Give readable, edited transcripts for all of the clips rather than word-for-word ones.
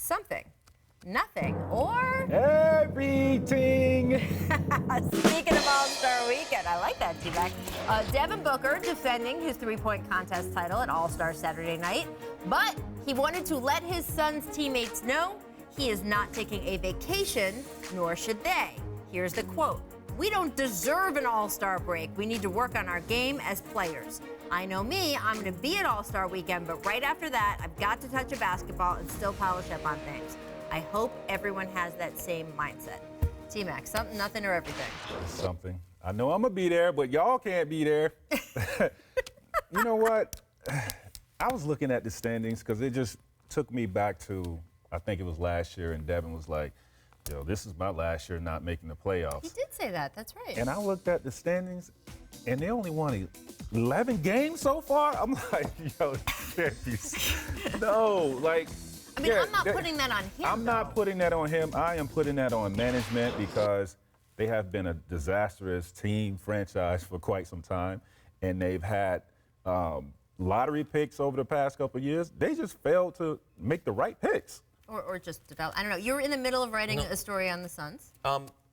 something, nothing, or everything. Speaking of All-Star Weekend, I like that, T-Mac. Devin Booker defending his three-point contest title at All-Star Saturday night, but he wanted to let his son's teammates know he is not taking a vacation, nor should they. Here's the quote. "We don't deserve an All-Star break. We need to work on our game as players. I know me, I'm going to be at All-Star Weekend, but right after that, I've got to touch a basketball and still polish up on things. I hope everyone has that same mindset." T-Mac, something, nothing, or everything? Something. I know I'm going to be there, but y'all can't be there. You know what? I was looking at the standings because it just took me back to, I think it was last year, and Devin was like, yo, this is my last year not making the playoffs. He did say that, that's right. And I looked at the standings, and they only won 11 games so far. I'm like, yo, no, like. I mean, I'm not putting that on him. I'm not putting that on him. I am putting that on management because they have been a disastrous team franchise for quite some time, and they've had lottery picks over the past couple of years. They just failed to make the right picks. Or just develop. I don't know. You were in the middle of writing a story on the Suns.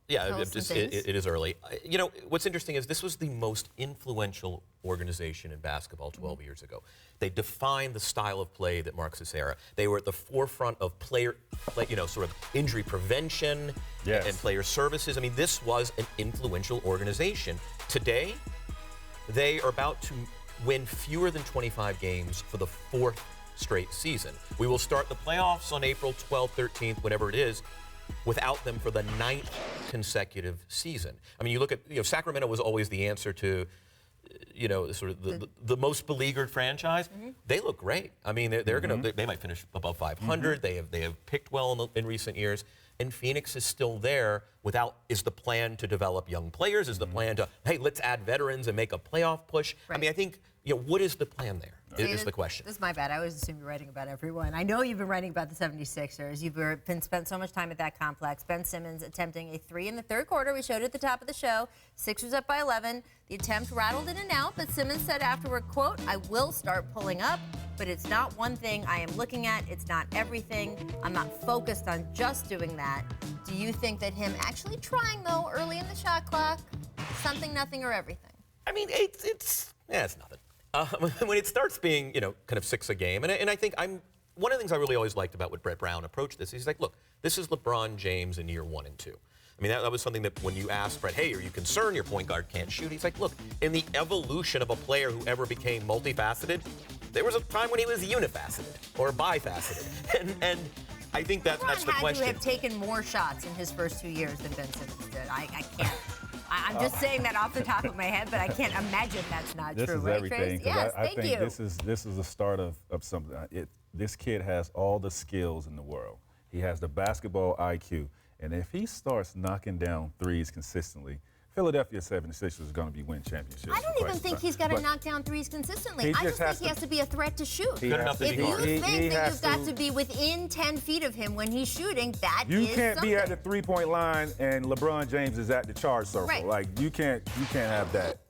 Yeah, it is early. You know, what's interesting is this was the most influential organization in basketball 12 years ago. They defined the style of play that marks this era. They were at the forefront of sort of injury prevention and player services. I mean, this was an influential organization. Today, they are about to win fewer than 25 games for the fourth straight season. We will start the playoffs on April 12th, 13th, whatever it is, without them for the 9th consecutive season. I mean, you look at, Sacramento was always the answer to, sort of the most beleaguered franchise. They look great. I mean, they might finish above 500. They have picked well in recent years. And Phoenix is still there is the plan to develop young players? Is the plan to, hey, let's add veterans and make a playoff push? Right. I mean, I think, what is the plan there? Is the question. This is my bad. I always assume you're writing about everyone. I know you've been writing about the 76ers. You've been spent so much time at that complex. Ben Simmons attempting a three in the third quarter. We showed it at the top of the show. Sixers up by 11. The attempt rattled in and out, but Simmons said afterward, quote, "I will start pulling up, but it's not one thing I am looking at. It's not everything. I'm not focused on just doing that." Do you think that him actually trying, though, early in the shot clock, something, nothing, or everything? I mean, it's nothing. When it starts being, kind of 6 a game, and I think one of the things I really always liked about what Brett Brown approached this, he's like, look, this is LeBron James in year 1 and 2. I mean, that was something that when you asked Brett, hey, are you concerned your point guard can't shoot? He's like, look, in the evolution of a player who ever became multifaceted, there was a time when he was unifaceted or bifaceted. And I think that's the question. LeBron had to have taken more shots in his first 2 years than Ben Simmons did. I can't. I'm just saying that off the top of my head, but I can't imagine that's not true. This is right, everything. Trace? Yes, I thank think you. this is the start of something. This kid has all the skills in the world. He has the basketball IQ. And if he starts knocking down threes consistently, Philadelphia 76ers is going to be winning championships. I don't even think he's got to knock down threes consistently. I just think he has to be a threat to shoot. If you think that you've got to be within 10 feet of him when he's shooting, that is something. You can't be at the three-point line and LeBron James is at the charge circle. Right. Like, you can't have that.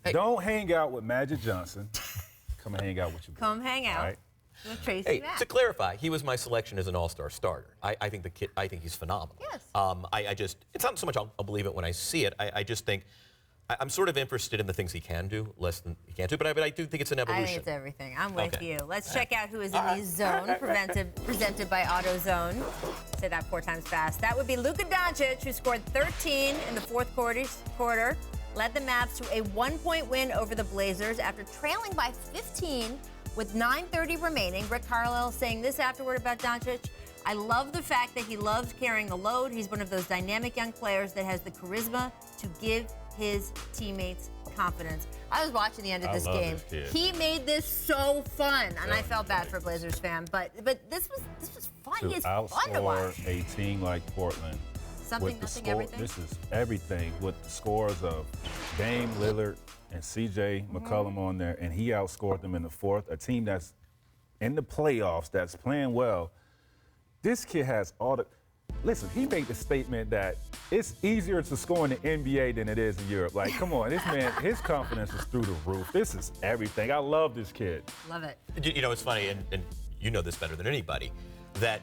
Hey. Don't hang out with Magic Johnson. Come and hang out with your boy. Come hang out. All right? Tracy to clarify, he was my selection as an all-star starter. I think I think he's phenomenal. Yes. It's not so much I'll believe it when I see it. I just think I'm sort of interested in the things he can do, less than he can't do, but I do think it's an evolution. I think it's everything. I'm with you. Let's check out who is in the zone, presented by AutoZone. Say that 4 times fast. That would be Luka Doncic, who scored 13 in the fourth quarter, led the Mavs to a 1-point win over the Blazers after trailing by 15 with 9:30 remaining. Rick Carlisle saying this afterward about Doncic: "I love the fact that he loves carrying the load. He's one of those dynamic young players that has the charisma to give his teammates confidence." I was watching the end of this game. He made this so fun, and I felt bad for Blazers fan, but this was fun. It's fun to watch. A team like Portland. Something, nothing, everything. This is everything with the scores of Dame Lillard and C.J. McCollum on there, and he outscored them in the fourth. A team that's in the playoffs, that's playing well. This kid has all the. Listen, he made the statement that it's easier to score in the NBA than it is in Europe. Like, come on, this man, his confidence is through the roof. This is everything. I love this kid. Love it. It's funny, and you know this better than anybody. that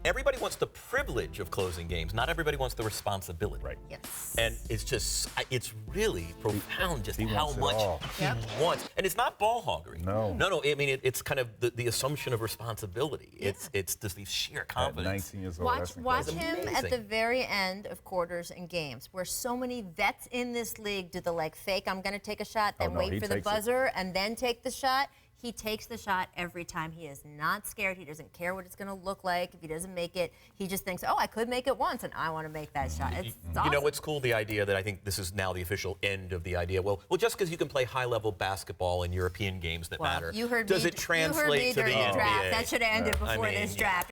everybody wants the privilege of closing games. Not everybody wants the responsibility. Right. Yes. And it's really profound just how much he wants. And it's not ball hoggery. No. No. I mean, it's kind of the assumption of responsibility. Yeah. It's just the sheer confidence. At 19 years old, Watch him amazing. at the very end of quarters and games, where so many vets in this league do the fake, I'm going to take a shot, then wait for the buzzer, and then take the shot. He takes the shot every time. He is not scared. He doesn't care what it's going to look like. If he doesn't make it, he just thinks, oh, I could make it once, and I want to make that shot. It's awesome. You know what's cool? The idea that I think this is now the official end of the idea. Well, just because you can play high-level basketball in European games that matter, You heard does me, it translate to the during the draft. NBA? That should have ended before this draft.